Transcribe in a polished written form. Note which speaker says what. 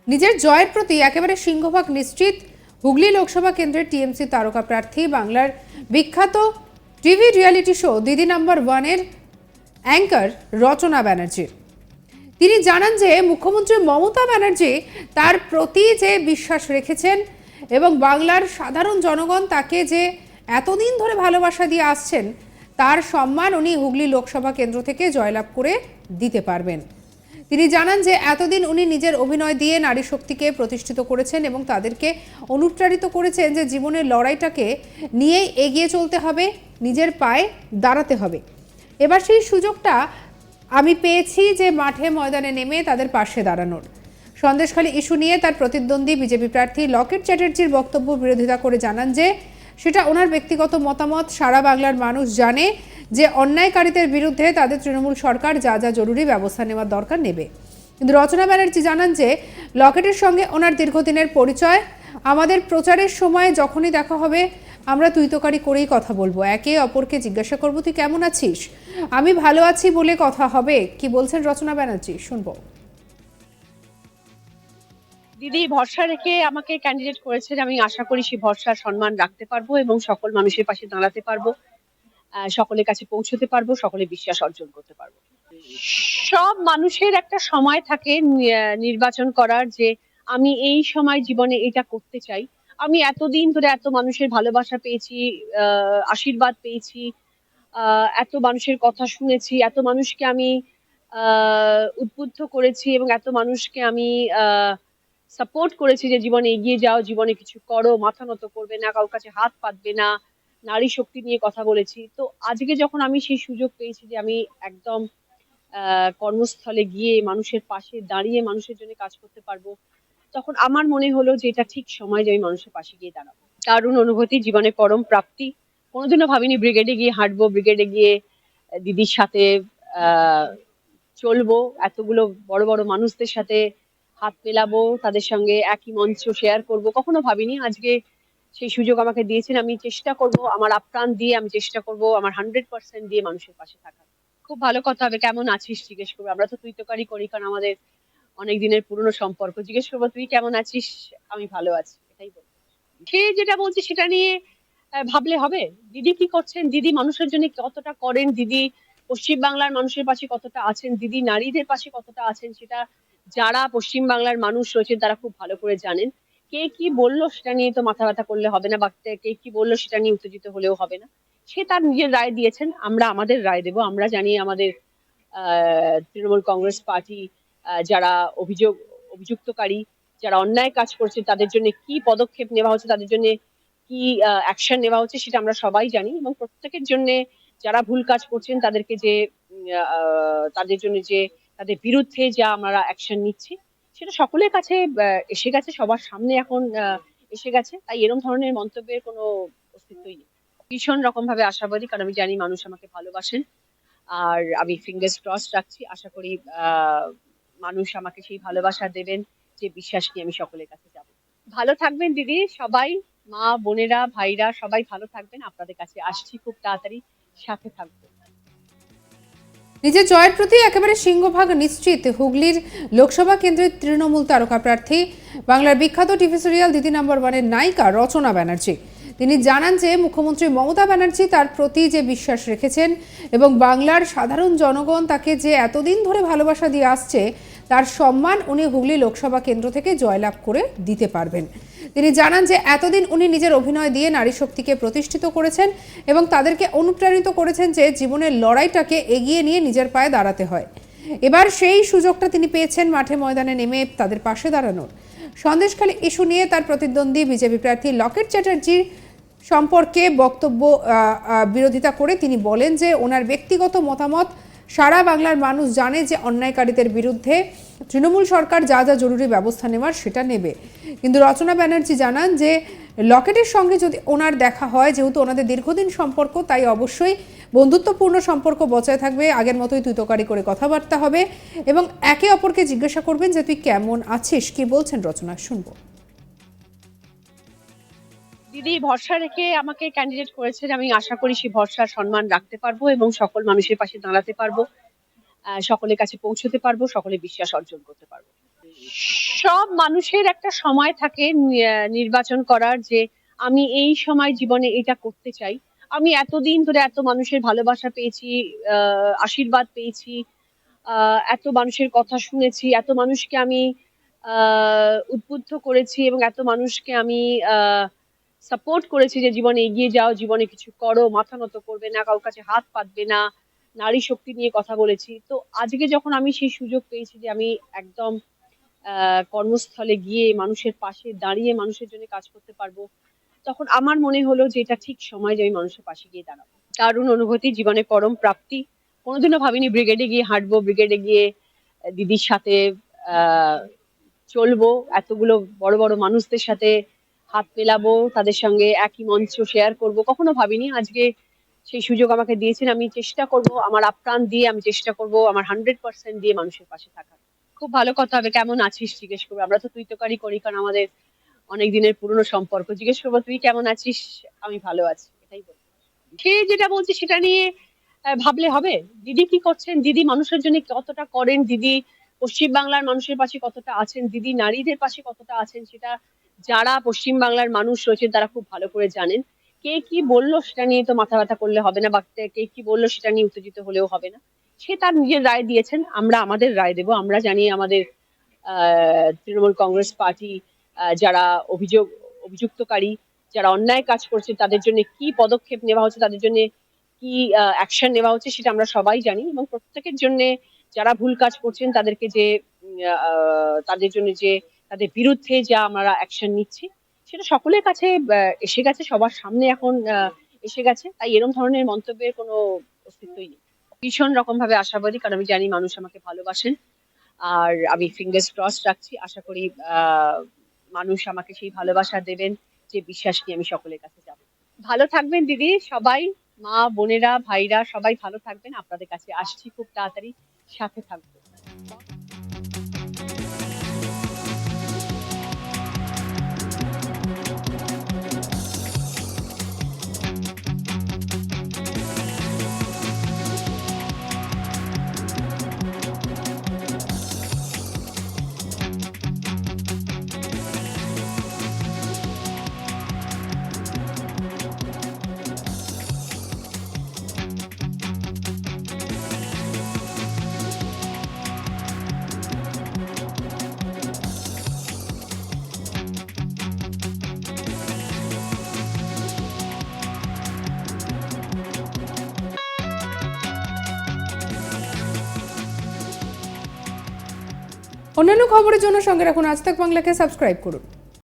Speaker 1: নিজের জয়ের প্রতি একেবারে সিংহভাগ নিশ্চিত হুগলি লোকসভা কেন্দ্রের টিএমসি তারকা প্রার্থী বাংলার বিখ্যাত টিভি রিয়েলিটি শো দিদি নাম্বার ওয়ানের অ্যাঙ্কার রচনা ব্যানার্জি। তিনি জানান যে মুখ্যমন্ত্রী মমতা ব্যানার্জি তার প্রতি যে বিশ্বাস রেখেছেন এবং বাংলার সাধারণ জনগণ তাকে যে এতদিন ধরে ভালোবাসা দিয়ে আসছেন তার সম্মান উনি হুগলি লোকসভা কেন্দ্র থেকে জয়লাভ করে দিতে পারবেন। তিনি জানান যে এতদিন উনি নিজের অভিনয় দিয়ে নারী শক্তিকে প্রতিষ্ঠিত করেছেন এবং তাদেরকে অনুপ্রাণিত করেছেন যে জীবনের লড়াইটাকে নিয়েই এগিয়ে চলতে হবে, নিজের পায়ে দাঁড়াতে হবে। এবার সেই সুযোগটা আমি পেয়েছি যে মাঠে ময়দানে নেমে তাদের পাশে দাঁড়ানোর। সন্দেশখালী ইস্যু নিয়ে তার প্রতিদ্বন্দ্বী বিজেপি প্রার্থী লকেট চ্যাটার্জির বক্তব্য বিরোধিতা করে জানান যে সেটা ওনার ব্যক্তিগত মতামত। সারা বাংলার মানুষ জানে যে অন্যায়কারীদের বিরুদ্ধে তাদের তৃণমূল সরকার যা যা জরুরি ব্যবস্থা নেওয়ার দরকার নেবে। কিন্তু রচনা ব্যানার্জি জানান যে লকেটের সঙ্গে ওনার দীর্ঘদিনের পরিচয়, আমাদের প্রচারের সময় যখনই দেখা হবে আমরা তুই তোকারি করেই কথা বলবো, একে অপরকে জিজ্ঞাসা করবো তুই কেমন আছিস, আমি ভালো আছি বলে কথা হবে। কি বলছেন রচনা ব্যানার্জি, শুনবো।
Speaker 2: দিদি ভরসা রেখে আমাকে ক্যান্ডিডেট করেছেন, আমি আশা করি সেই ভরসার সম্মান রাখতে পারবো এবং সকল মানুষের পাশে দাঁড়াতে পারবো, সকলের কাছে পৌঁছতে পারবো, সকলের বিশ্বাস অর্জন করতে পারবো। সব মানুষের একটা সময় থাকে নির্বাচন করার, যে আমি এই সময় জীবনে এটা করতে চাই। আমি এতদিন ধরে এত মানুষের ভালোবাসা পেয়েছি, আশীর্বাদ পেয়েছি, এত মানুষের কথা শুনেছি, এত মানুষকে আমি উদ্বুদ্ধ করেছি এবং এত মানুষকে আমি সাপোর্ট করেছি যে জীবনে এগিয়ে যাও, জীবনে কিছু করো, মাথা নত করবে না, কারোর কাছে হাত পাতবে না, নারী শক্তি নিয়ে কথা বলেছি। তো আজকে যখন আমি সেই সুযোগ পেয়েছি যে আমি একদম কর্মস্থলে গিয়ে মানুষের পাশে দাঁড়িয়ে মানুষের জন্য কাজ করতে পারবো, তখন আমার মনে হলো যে এটা ঠিক সময় যে আমি মানুষের পাশে গিয়ে দাঁড়াবো। দারুণ অনুভূতি, জীবনে পরম প্রাপ্তি। কোনোদিনও ভাবিনি ব্রিগেডে গিয়ে হাঁটবো, ব্রিগেডে গিয়ে দিদির সাথে আহ চলবো, এতগুলো বড় বড় মানুষদের সাথে হাত মেলাবো, তাদের সঙ্গে একই মঞ্চ শেয়ার করব, কখনো ভাবিনি। আজকে সেই সুযোগ আমাকে দিয়েছেন, আমি চেষ্টা করব আমার আপ্রাণ দিয়ে, আমি চেষ্টা করব আমার 100% দিয়ে মানুষের পাশে থাকা। খুব ভালো কথা হবে, কেমন আছিস জিজ্ঞেস করবো, আমরা তো তুই তোকারি করি কারণ আমাদের অনেক দিনের পুরনো সম্পর্ক। জিজ্ঞেস করবো তুই কেমন আছিস, আমি ভালো আছি, এটাই বলবো। সে যেটা বলছে সেটা নিয়ে ভাবলে হবে। দিদি কি করছেন, দিদি মানুষের জন্য কতটা করেন, দিদি পশ্চিম বাংলার মানুষের পাশে কতটা আছেন, দিদি নারীদের পাশে কতটা আছেন, সেটা যারা পশ্চিম বাংলার মানুষ রয়েছেন তারা খুব ভালো করে জানেন। কে কি বললো সেটা নিয়ে তো মাথা ব্যথা করলে হবে না, বা কে কি বললো সেটা নিয়ে উত্তেজিত হলেও হবে না। সে তার নিজের রায় দিয়েছেন, আমরা আমাদের রায় দেবো। আমরা জানি আমাদের তৃণমূল কংগ্রেস পার্টি যারা অভিযুক্তকারী, যারা অন্যায় কাজ করছে, তাদের জন্য কি পদক্ষেপ নেওয়া হচ্ছে, তাদের জন্য কি অ্যাকশন নেওয়া হচ্ছে সেটা আমরা সবাই জানি। এবং প্রত্যেকের জন্য যারা ভুল কাজ করছেন তাদেরকে যে তাদের জন্য যে তাদের বিরুদ্ধে যা আমরা অ্যাকশন নিচ্ছি সেটা সকলের কাছে এসে গেছে, সবার সামনে এখন এসে গেছে। তাই এরকম ধরনের মন্তব্যের কোনো অস্তিত্বই নেই। ভীষণ রকম ভাবে আশাবাদী, কারণ আমি জানি মানুষ আমাকে ভালোবাসেন। আর আমি ফিঙ্গার্স ক্রস রাখছি, আশা করি মানুষ আমাকে সেই ভালোবাসা দেবেন যে বিশ্বাস নিয়ে আমি সকলের কাছে যাব। ভালো থাকবেন দিদি, সবাই মা বোনেরা ভাইরা সবাই ভালো থাকবেন। আপনাদের কাছে আসছি খুব তাড়াতাড়ি, সাথে থাকবো।
Speaker 1: নিজের জয়ের প্রতি একেবারে সিংহভাগ নিশ্চিত হুগলির লোকসভা কেন্দ্রের তৃণমূল তারকা প্রার্থী বাংলার বিখ্যাত টিভি সিরিয়াল দিদি নাম্বার ওয়ানের নায়িকা রচনা ব্যানার্জি। তিনি জানান যে মুখ্যমন্ত্রী মমতা ব্যানার্জি তার প্রতি যে বিশ্বাস রেখেছেন এবং বাংলার সাধারণ জনগণ তাকে যে এতদিন ধরে ভালোবাসা দিয়ে আসছে তার সম্মান উনি হুগলি লোকসভা কেন্দ্র থেকে জয়লাভ করে দিতে পারবেন। তিনি জানান যে এতদিন উনি নিজের অভিনয় দিয়ে নারী শক্তিকে প্রতিষ্ঠিত করেছেন এবং তাদেরকে অনুপ্রাণিত করেছেন যে জীবনের লড়াইটাকে এগিয়ে নিয়ে নিজের পায়ে দাঁড়াতে হয়। এবার সেই সুযোগটা তিনি পেয়েছেন মাঠে ময়দানে নেমে তাদের পাশে দাঁড়ানোর। সন্দেশখালী ইস্যু নিয়ে তার প্রতিদ্বন্দ্বী বিজেপি প্রার্থী লকেট চ্যাটার্জির সম্পর্কে বক্তব্য বিরোধিতা করে তিনি বলেন যে ওনার ব্যক্তিগত মতামত, সারা বাংলার মানুষ জানে যে অন্যায়কারীদের বিরুদ্ধে তৃণমূল সরকার যা যা জরুরি ব্যবস্থা নেওয়ার সেটা নেবে। কিন্তু রচনা ব্যানার্জি জানান যে লকেটের সঙ্গে যদি ওনার দেখা হয়, যেহেতু ওনাদের দীর্ঘদিন সম্পর্ক, তাই অবশ্যই বন্ধুত্বপূর্ণ সম্পর্ক বজায় থাকবে, আগের মতোই তুই তোকারি করে কথাবার্তা হবে এবং একে অপরকে জিজ্ঞাসা করবেন যে তুই কেমন আছিস। কি বলছেন রচনা, শুনবো।
Speaker 2: দিদি ভরসা রেখে আমাকে ক্যান্ডিডেট করেছেন, আমি আশা করি সেই ভরসার সম্মান রাখতে পারবো এবং সকল মানুষের পাশে দাঁড়াতে পারবো, সকলের কাছে পৌঁছতে পারবো, সকলের বিশ্বাস অর্জন করতে পারবো। সব মানুষের একটা সময় থাকে নির্বাচন করার, যে আমি এই সময় জীবনে এটা করতে চাই। আমি এতদিন ধরে এত মানুষের ভালোবাসা পেয়েছি, আশীর্বাদ পেয়েছি, এত মানুষের কথা শুনেছি, এত মানুষকে আমি উদ্বুদ্ধ করেছি এবং এত মানুষকে আমি সাপোর্ট করেছি যে জীবনে এগিয়ে যাও, জীবনে কিছু করো, মাথা নত করবে না, কারোর কাছে হাত পাতবে না, নারী শক্তি নিয়ে কথা বলেছি। তো আজকে যখন আমি সেই সুযোগ পেয়েছি যে আমি একদম কর্মস্থলে গিয়ে মানুষের পাশে দাঁড়িয়ে মানুষের জন্য কাজ করতে পারবো, তখন আমার মনে হলো যে এটা ঠিক সময় যে আমি মানুষের পাশে গিয়ে দাঁড়াবো। দারুণ অনুভূতি, জীবনে পরম প্রাপ্তি। কোনোদিনও ভাবিনি ব্রিগেডে গিয়ে হাঁটবো, ব্রিগেডে গিয়ে দিদির সাথে আহ চলবো, এতগুলো বড় বড় মানুষদের সাথে হাত মেলাবো, তাদের সঙ্গে একই মঞ্চ শেয়ার করব, কখনো ভাবিনি। আজকে সেই সুযোগ আমাকে দিয়েছেন। আমি চেষ্টা করব, আমার আপ্রাণ দিয়ে আমি চেষ্টা করব, আমার 100% দিয়ে মানুষের পাশে থাকার। খুব ভালো কথা হবে, কেমন আছিস জিজ্ঞেস করবো। আমরা তো তুই তোকারি করি, কারণ আমাদের অনেক দিনের পুরনো সম্পর্ক। জিজ্ঞেস করবো তুই কেমন আছিস, আমি ভালো আছি, এটাই বলবো। সে যেটা বলছে সেটা নিয়ে ভাবলে হবে। দিদি কি করছেন, দিদি মানুষের জন্য কতটা করেন, দিদি পশ্চিমবাংলার মানুষের পাশে কতটা আছেন, দিদি নারীদের পাশে কতটা আছেন, সেটা যারা পশ্চিমবাংলার মানুষ রয়েছেন তারা খুব ভালো করে জানেন। কে কি বললো সেটা নিয়ে তো মাথা ব্যথা করলে হবে না, বা কে কি বললো সেটা নিয়ে উত্তেজিত হলেও হবে না। সে তার নিজের রায় দিয়েছেন, আমরা আমাদের রায় দেবো। আমরা জানি আমাদের তৃণমূল কংগ্রেস পার্টি যারা অভিযুক্তকারী, যারা অন্যায় কাজ করছে, তাদের জন্য কি পদক্ষেপ নেওয়া হচ্ছে, তাদের জন্য কি অ্যাকশন নেওয়া হচ্ছে, সেটা আমরা সবাই জানি। এবং প্রত্যেকের জন্য যারা ভুল কাজ করছেন তাদেরকে যে তাদের জন্য যে তাদের বিরুদ্ধে যা আমরা অ্যাকশন নিচ্ছি, সেটা সকলের কাছে এসে গেছে, সবার সামনে এখন এসে গেছে। তাই এরকম ধরনের মন্তব্যের কোনো অস্তিত্বই নেই। ভীষণ রকম ভাবে আশাবাদী, কারণ আমি জানি মানুষ আমাকে ভালোবাসেন। আর আমি ফিঙ্গার্স ক্রস রাখছি, আশা করি মানুষ আমাকে সেই ভালোবাসা দেবেন যে বিশ্বাস নিয়ে আমি সকলের কাছে যাব। ভালো থাকবেন দিদি, সবাই, মা বোনেরা ভাইরা সবাই ভালো থাকবেন। আপনাদের কাছে আসছি খুব তাড়াতাড়ি, সাথে থাকবো।
Speaker 1: অন্যান্য খবরের জন্য সঙ্গে রাখুন আজ তাক বাংলাকে, সাবস্ক্রাইব করুন।